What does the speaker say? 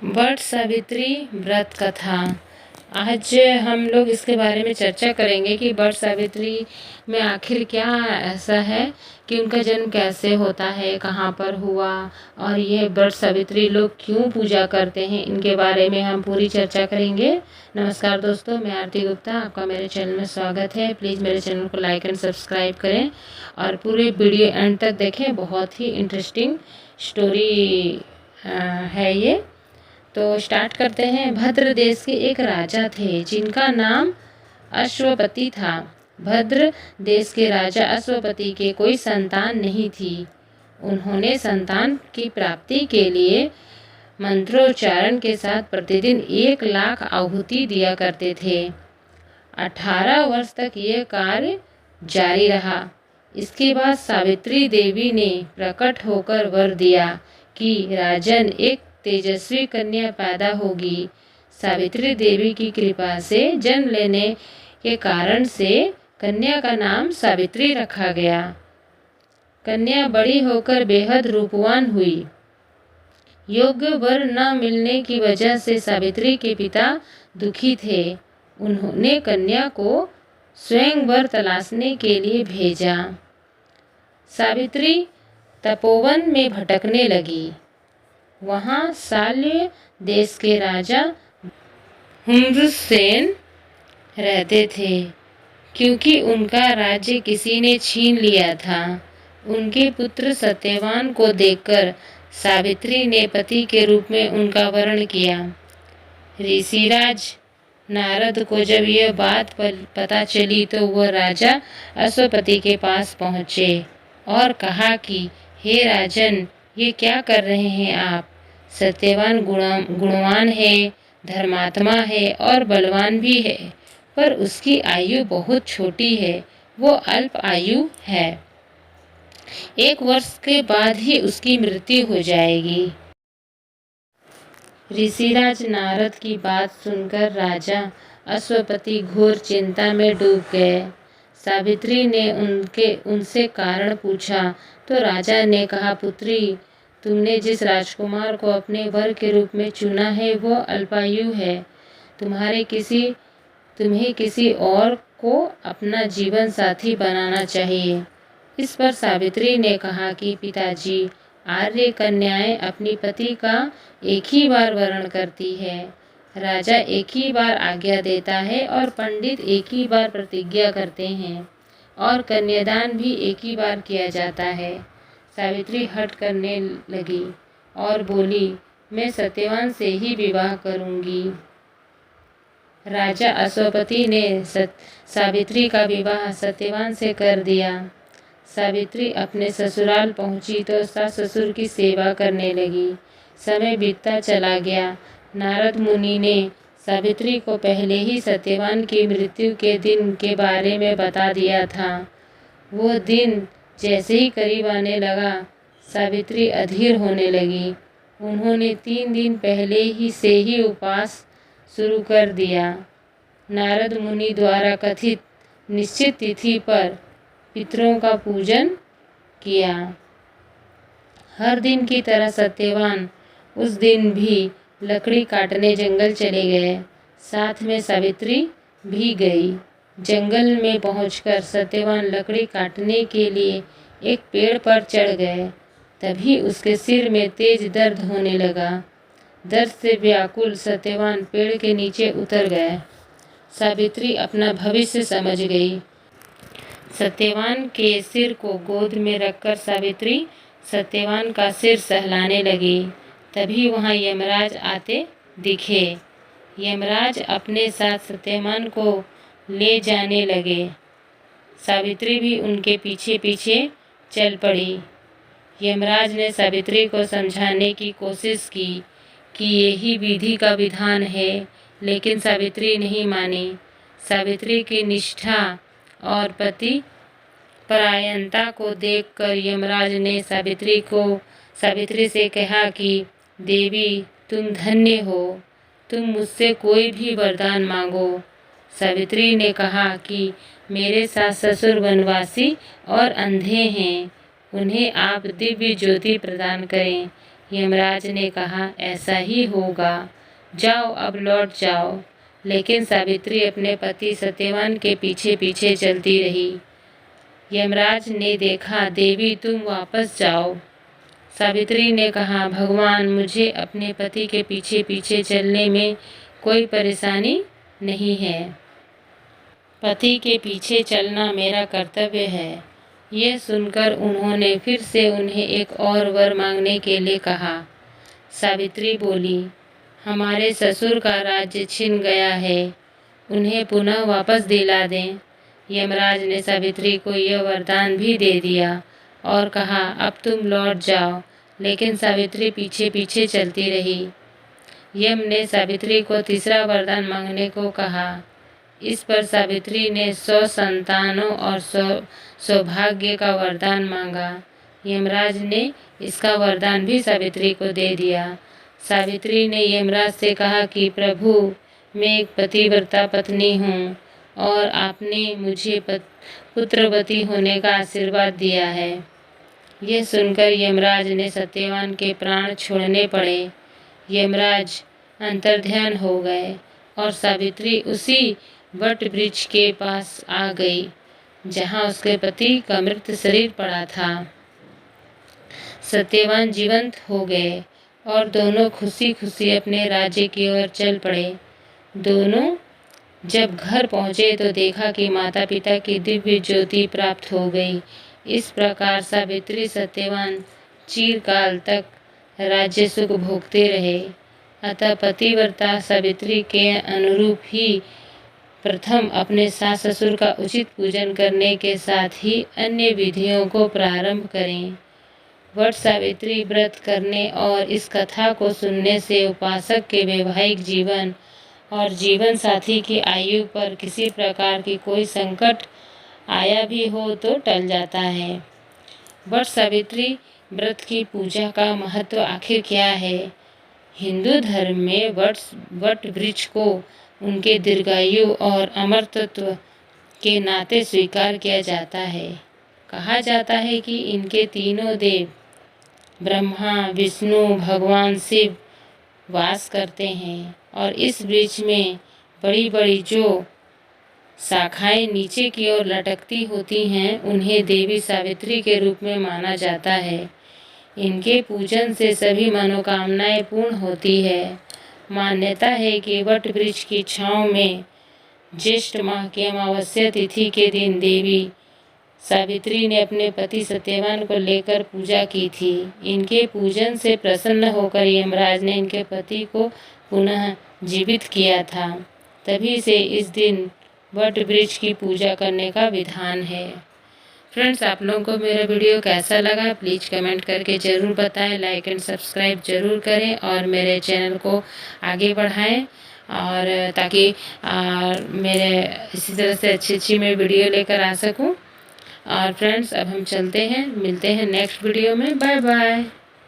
वट सावित्री व्रत कथा। आज हम लोग इसके बारे में चर्चा करेंगे कि वट सावित्री में आखिर क्या ऐसा है कि उनका जन्म कैसे होता है, कहाँ पर हुआ और ये वट सावित्री लोग क्यों पूजा करते हैं, इनके बारे में हम पूरी चर्चा करेंगे। नमस्कार दोस्तों, मैं आरती गुप्ता, आपका मेरे चैनल में स्वागत है। प्लीज़ मेरे चैनल को लाइक एंड सब्सक्राइब करें और पूरे वीडियो एंड तक देखें। बहुत ही इंटरेस्टिंग स्टोरी है ये। तो स्टार्ट करते हैं। भद्र देश के एक राजा थे जिनका नाम अश्वपति था। भद्र देश के राजा अश्वपति के कोई संतान नहीं थी। उन्होंने संतान की प्राप्ति के लिए मंत्रोच्चारण के साथ प्रतिदिन 1,00,000 आहुति दिया करते थे। 18 वर्ष तक ये कार्य जारी रहा। इसके बाद सावित्री देवी ने प्रकट होकर वर दिया कि राजन एक तेजस्वी कन्या पैदा होगी। सावित्री देवी की कृपा से जन्म लेने के कारण से कन्या का नाम सावित्री रखा गया। कन्या बड़ी होकर बेहद रूपवान हुई। योग्य वर न मिलने की वजह से सावित्री के पिता दुखी थे। उन्होंने कन्या को स्वयं वर तलाशने के लिए भेजा। सावित्री तपोवन में भटकने लगी। वहाँ शाल्य देश के राजा हुम्रसेन रहते थे। क्योंकि उनका राज्य किसी ने छीन लिया था, उनके पुत्र सत्यवान को देखकर सावित्री ने पति के रूप में उनका वरण किया। ऋषिराज नारद को जब यह बात पता चली तो वह राजा अश्वपति के पास पहुँचे और कहा कि हे राजन, ये क्या कर रहे हैं आप? सत्यवान गुणवान है, धर्मात्मा है और बलवान भी है, पर उसकी आयु बहुत छोटी है, वो अल्प आयु है। 1 वर्ष के बाद ही उसकी मृत्यु हो जाएगी। ऋषिराज नारद की बात सुनकर राजा अश्वपति घोर चिंता में डूब गए। सावित्री ने उनसे कारण पूछा तो राजा ने कहा, पुत्री, तुमने जिस राजकुमार को अपने वर के रूप में चुना है वो अल्पायु है। तुम्हें किसी और को अपना जीवन साथी बनाना चाहिए। इस पर सावित्री ने कहा कि पिताजी, आर्य कन्याएं अपनी पति का एक ही बार वरण करती है। राजा एक ही बार आज्ञा देता है और पंडित एक ही बार प्रतिज्ञा करते हैं और कन्यादान भी एक ही बार किया जाता है। सावित्री हठ करने लगी और बोली, मैं सत्यवान से ही विवाह करूंगी। राजा अश्वपति ने सावित्री का विवाह सत्यवान से कर दिया। सावित्री अपने ससुराल पहुंची तो सास ससुर की सेवा करने लगी। समय बीतता चला गया। नारद मुनि ने सावित्री को पहले ही सत्यवान की मृत्यु के दिन के बारे में बता दिया था। वो दिन जैसे ही करीब आने लगा, सावित्री अधीर होने लगी। उन्होंने 3 दिन पहले ही से ही उपवास शुरू कर दिया। नारद मुनि द्वारा कथित निश्चित तिथि पर पितरों का पूजन किया। हर दिन की तरह सत्यवान उस दिन भी लकड़ी काटने जंगल चले गए। साथ में सावित्री भी गई। जंगल में पहुंचकर सत्यवान लकड़ी काटने के लिए एक पेड़ पर चढ़ गए। तभी उसके सिर में तेज दर्द होने लगा। दर्द से व्याकुल सत्यवान पेड़ के नीचे उतर गए। सावित्री अपना भविष्य समझ गई। सत्यवान के सिर को गोद में रखकर सावित्री सत्यवान का सिर सहलाने लगी। तभी वहाँ यमराज आते दिखे। यमराज अपने साथ सत्यवान को ले जाने लगे। सावित्री भी उनके पीछे पीछे चल पड़ी। यमराज ने सावित्री को समझाने की कोशिश की कि यही विधि का विधान है, लेकिन सावित्री नहीं मानी। सावित्री की निष्ठा और पति परायणता को देखकर यमराज ने सावित्री से कहा कि देवी, तुम धन्य हो, तुम मुझसे कोई भी वरदान मांगो। सावित्री ने कहा कि मेरे सास ससुर वनवासी और अंधे हैं, उन्हें आप दिव्य ज्योति प्रदान करें। यमराज ने कहा, ऐसा ही होगा, जाओ अब लौट जाओ। लेकिन सावित्री अपने पति सत्यवान के पीछे पीछे चलती रही। यमराज ने देखा, देवी तुम वापस जाओ। सावित्री ने कहा, भगवान मुझे अपने पति के पीछे पीछे चलने में कोई परेशानी नहीं है। पति के पीछे चलना मेरा कर्तव्य है। यह सुनकर उन्होंने फिर से उन्हें एक और वर मांगने के लिए कहा। सावित्री बोली, हमारे ससुर का राज्य छिन गया है, उन्हें पुनः वापस दिला दें। यमराज ने सावित्री को यह वरदान भी दे दिया और कहा, अब तुम लौट जाओ। लेकिन सावित्री पीछे पीछे चलती रही। यम ने सावित्री को तीसरा वरदान मांगने को कहा। इस पर सावित्री ने 100 संतानों और 100 सौभाग्य का वरदान मांगा। यमराज ने इसका वरदान भी सावित्री को दे दिया। सावित्री ने यमराज से कहा कि प्रभु, मैं एक पतिव्रता पत्नी हूँ और आपने मुझे पुत्रवती होने का आशीर्वाद दिया है। यह सुनकर यमराज ने सत्यवान के प्राण छोड़ने पड़े। यमराज अंतर्ध्यान हो गए और सावित्री उसी वट वृक्ष के पास आ गई जहाँ उसके पति का मृत शरीर पड़ा था। सत्यवान जीवंत हो गए और दोनों खुशी खुशी अपने राज्य की ओर चल पड़े। दोनों जब घर पहुँचे तो देखा कि माता पिता की दिव्य ज्योति प्राप्त हो गई। इस प्रकार सावित्री सत्यवान चिरकाल तक राज्य सुख भोगते रहे। अतः पतिव्रता सावित्री के अनुरूप ही प्रथम अपने सास ससुर का उचित पूजन करने के साथ ही अन्य विधियों को प्रारंभ करें। वट सावित्री व्रत करने और इस कथा को सुनने से उपासक के वैवाहिक जीवन और जीवन साथी की आयु पर किसी प्रकार की कोई संकट आया भी हो तो टल जाता है। वट सावित्री व्रत की पूजा का महत्व आखिर क्या है? हिंदू धर्म में वट वृक्ष को उनके दीर्घायु और अमरत्व के नाते स्वीकार किया जाता है। कहा जाता है कि इनके तीनों देव ब्रह्मा, विष्णु, भगवान शिव वास करते हैं और इस वृक्ष में बड़ी बड़ी जो शाखाएं नीचे की ओर लटकती होती हैं, उन्हें देवी सावित्री के रूप में माना जाता है। इनके पूजन से सभी मनोकामनाएं पूर्ण होती है। मान्यता है कि वट वृक्ष की छांव में ज्येष्ठ माह की अमावस्या तिथि के दिन देवी सावित्री ने अपने पति सत्यवान को लेकर पूजा की थी। इनके पूजन से प्रसन्न होकर यमराज ने इनके पति को पुनः जीवित किया था। तभी से इस दिन वट वृक्ष की पूजा करने का विधान है। फ्रेंड्स, आप लोगों को मेरा वीडियो कैसा लगा प्लीज़ कमेंट करके ज़रूर बताएं। लाइक एंड सब्सक्राइब ज़रूर करें और मेरे चैनल को आगे बढ़ाएं और ताकि मेरे इसी तरह से अच्छी मैं वीडियो लेकर आ सकूं। और फ्रेंड्स, अब हम चलते हैं, मिलते हैं नेक्स्ट वीडियो में। Bye bye.